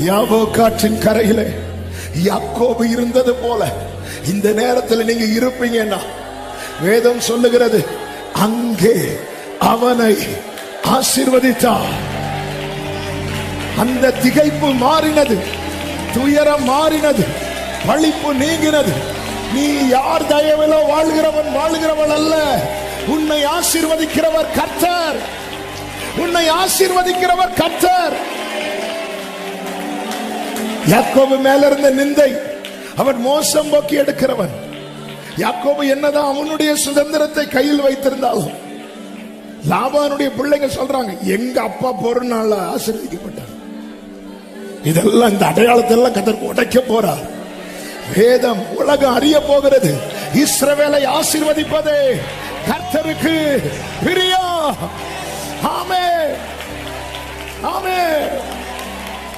யாபோக்காற்றின் கரையிலே யாக்கோபு இருந்தது போல இந்த நேரத்தில் நீங்க இருப்பீங்கன்னா வேதம் சொல்லுகிறது, அங்கே அவனை ஆசீர்வதித்தார். அந்த திகைப்பு மாறினது, துயரம் மாறினது, பழிப்பு நீங்கினது. நீ யார் தயவிலோ வாழ்கிறவள் அல்ல. உன்னை ஆசீர்வதிக்கிறவர் கர்த்தர். உன்னை ஆசீர்வதிக்கிறவர் கர்த்தர். யாக்கோபு மேல இருந்த நிந்தை, அவன் மோசம் போக்கி எடுக்கிறவன். யாக்கோபு என்னதான் அவனுடைய சுதந்திரத்தை கையில் வைத்திருந்தாலும் லாபானுடைய பிள்ளைங்க சொல்றாங்க, எங்க அப்பா பொருளால ஆசீர்வதிக்கப்பட்டார். இதெல்லாம் இந்த அடையாளத்தை எல்லாம் கர்த்தர் உடைக்க போறார். வேதம் உலகம் அறிய போகிறது, இஸ்ரவேலை ஆசீர்வதிப்பதே கர்த்தருக்கு பிரியம். ஆமென், ஆமென்.